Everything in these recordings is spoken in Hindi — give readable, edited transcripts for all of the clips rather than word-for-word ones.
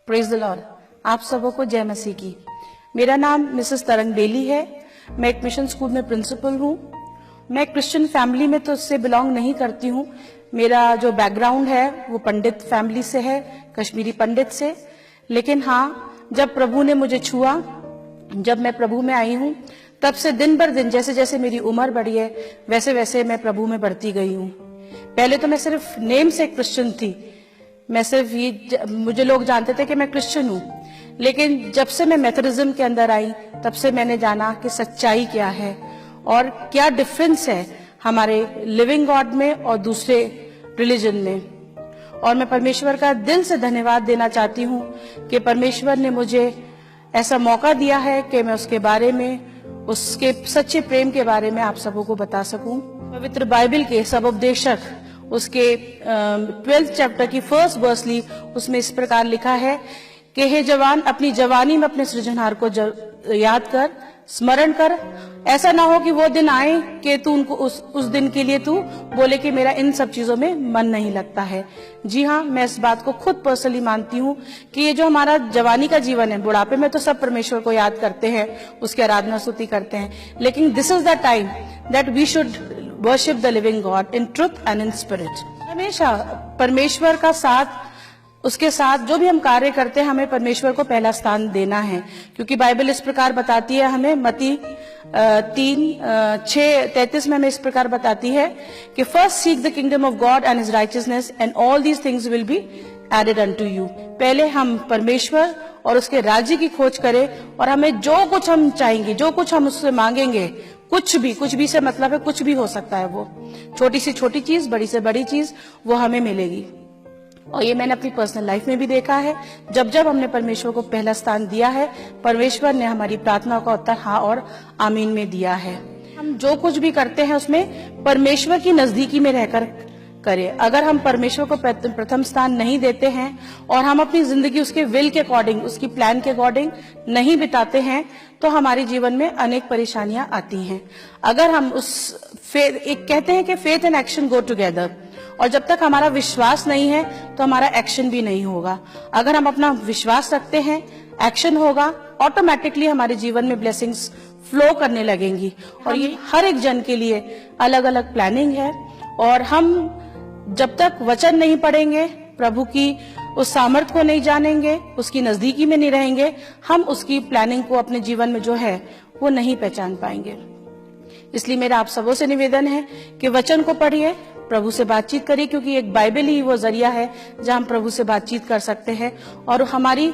Praise the Lord. आप सबों को जय मसीह की। मेरा नाम मिसेस तरंग बेली है। मैं एक मिशन स्कूल में प्रिंसिपल हूँ। मैं क्रिश्चियन फैमिली में तो उससे बिलोंग नहीं करती हूँ। मेरा जो बैकग्राउंड है वो पंडित फैमिली से है, कश्मीरी पंडित से। लेकिन हाँ, जब प्रभु ने मुझे छुआ, जब मैं प्रभु में आई हूँ, तब से दिन भर दिन जैसे जैसे मेरी उम्र बढ़ी है वैसे वैसे मैं प्रभु में बढ़ती गई हूँ। पहले तो मैं सिर्फ नेम से क्रिश्चियन थी। मैं सिर्फ ये, मुझे लोग जानते थे कि मैं क्रिश्चियन हूँ। लेकिन जब से मैं मेथोडिज्म के अंदर आई तब से मैंने जाना कि सच्चाई क्या है और क्या डिफरेंस है हमारे लिविंग गॉड में और दूसरे रिलीजन में। और मैं परमेश्वर का दिल से धन्यवाद देना चाहती हूँ कि परमेश्वर ने मुझे ऐसा मौका दिया है कि मैं उसके बारे में, उसके सच्चे प्रेम के बारे में आप सबों को बता सकूं। पवित्र बाइबल के सबोपदेशक उसके 12th चैप्टर की 1st वर्स ली, उसमें इस प्रकार लिखा है कि हे जवान, अपनी जवानी में अपने सृजनहार को याद कर, स्मरण कर। ऐसा ना हो कि वो दिन आए कि तू उनको उस दिन के लिए तू बोले कि मेरा इन सब चीजों में मन नहीं लगता है। जी हाँ, मैं इस बात को खुद पर्सनली मानती हूँ कि ये जो हमारा जवानी का जीवन है, बुढ़ापे में तो सब परमेश्वर को याद करते हैं, उसकी आराधना स्तुति करते हैं, लेकिन this is the time that we should worship the living God in truth and in spirit. हमेशा परमेश्वर का साथ, उसके साथ जो भी हम कार्य करते हैं हमें परमेश्वर को पहला स्थान देना है, क्योंकि बाइबल इस प्रकार बताती है हमें, मत्ती 3:6-33 में हमें इस प्रकार बताती है कि first seek the kingdom of God and his righteousness and all these things will be added unto you. पहले हम परमेश्वर और उसके राज्य की खोज करें और हमें जो कुछ हम चाहेंगे, जो कुछ हम उससे मांगेंगे, कुछ भी से मतलब है कुछ भी हो सकता है, वो छोटी से छोटी चीज, बड़ी से बड़ी चीज, वो हमें मिलेगी। और ये मैंने अपनी पर्सनल लाइफ में भी देखा है। जब जब हमने परमेश्वर को पहला स्थान दिया है, परमेश्वर ने हमारी प्रार्थना का उत्तर हाँ और आमीन में दिया है। हम जो कुछ भी करते हैं उसमें परमेश्वर की नजदीकी में रहकर करें। अगर हम परमेश्वर को प्रथम स्थान नहीं देते हैं और हम अपनी जिंदगी उसके विल के अकॉर्डिंग, उसकी प्लान के अकॉर्डिंग नहीं बिताते हैं, तो हमारे जीवन में अनेक परेशानियां आती हैं। अगर हम एक कहते हैं कि faith and action go together, और जब तक हमारा विश्वास नहीं है तो हमारा एक्शन भी नहीं होगा। अगर हम अपना विश्वास रखते हैं, एक्शन होगा, ऑटोमेटिकली हमारे जीवन में ब्लेसिंग्स फ्लो करने लगेंगी। और ये हर एक जन के लिए अलग अलग प्लानिंग है। और हम जब तक वचन नहीं पढ़ेंगे, प्रभु की उस सामर्थ को नहीं जानेंगे, उसकी नजदीकी में नहीं रहेंगे, हम उसकी प्लानिंग को अपने जीवन में जो है वो नहीं पहचान पाएंगे। इसलिए मेरा आप सबों से निवेदन है कि वचन को पढ़िए, प्रभु से बातचीत करिए, क्योंकि एक बाइबल ही वो जरिया है जहां हम प्रभु से बातचीत कर सकते हैं। और हमारी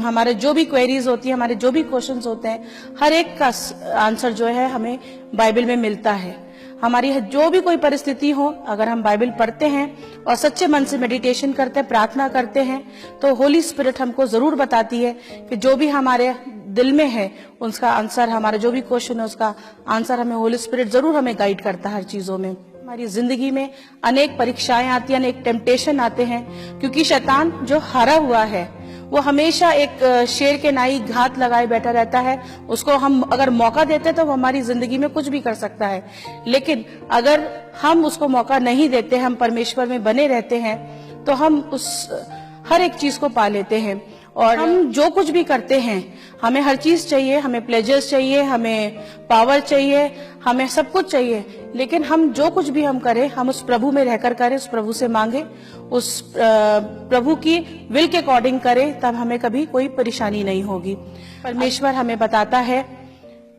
हमारे जो भी क्वेरीज होती है, हमारे जो भी क्वेश्चंस होते हैं, हर एक का आंसर जो है हमें बाइबल में मिलता है। हमारी जो भी कोई परिस्थिति हो, अगर हम बाइबल पढ़ते हैं और सच्चे मन से मेडिटेशन करते हैं, प्रार्थना करते हैं, तो होली स्पिरिट हमको जरूर बताती है कि जो भी हमारे दिल में है उसका आंसर, हमारा जो भी क्वेश्चन है उसका आंसर हमें होली स्पिरिट जरूर हमें गाइड करता है हर चीजों में। हमारी जिंदगी में अनेक परीक्षाएं आती हैं, अनेक टेम्पटेशन आते हैं, क्योंकि शैतान जो हारा हुआ है वो हमेशा एक शेर के नाई घात लगाए बैठा रहता है। उसको हम अगर मौका देते हैं तो वो हमारी जिंदगी में कुछ भी कर सकता है। लेकिन अगर हम उसको मौका नहीं देते, हम परमेश्वर में बने रहते हैं, तो हम उस हर एक चीज को पा लेते हैं। और हम जो कुछ भी करते हैं, हमें हर चीज चाहिए, हमें प्लेजर्स चाहिए, हमें पावर चाहिए, हमें सब कुछ चाहिए, लेकिन हम जो कुछ भी हम करें, हम उस प्रभु में रहकर करें, उस प्रभु से मांगे, उस प्रभु की विल के अकॉर्डिंग करें, तब हमें कभी कोई परेशानी नहीं होगी। परमेश्वर हमें बताता है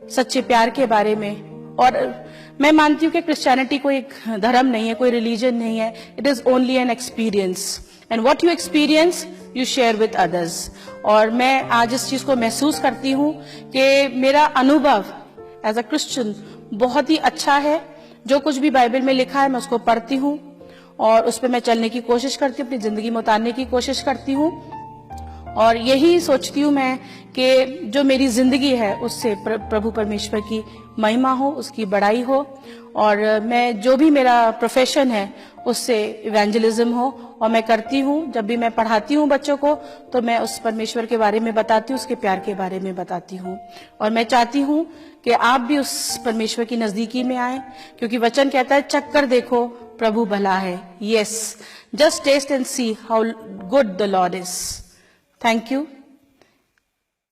सच्चे प्यार के बारे में। और मैं मानती हूँ कि क्रिश्चियनिटी कोई एक धर्म नहीं है, कोई रिलीजन नहीं है। It is only an experience, and what you experience you share with others. और मैं आज इस चीज को महसूस करती हूँ कि मेरा अनुभव एज अ क्रिश्चियन बहुत ही अच्छा है। जो कुछ भी बाइबल में लिखा है मैं उसको पढ़ती हूँ और उस पर मैं चलने की कोशिश करती हूँ, अपनी जिंदगी में उतारने की कोशिश करती हूँ। और यही सोचती हूँ मैं कि जो मेरी जिंदगी है उससे प्रभु परमेश्वर की महिमा हो, उसकी बड़ाई हो। और मैं जो भी मेरा प्रोफेशन है उससे इवेंजलिज्म हो। और मैं करती हूँ, जब भी मैं पढ़ाती हूँ बच्चों को, तो मैं उस परमेश्वर के बारे में बताती हूँ, उसके प्यार के बारे में बताती हूँ। और मैं चाहती हूँ कि आप भी उस परमेश्वर की नजदीकी में आए, क्योंकि वचन कहता है चक्कर देखो प्रभु भला है। Yes, just taste and see how good the Lord is. Thank you.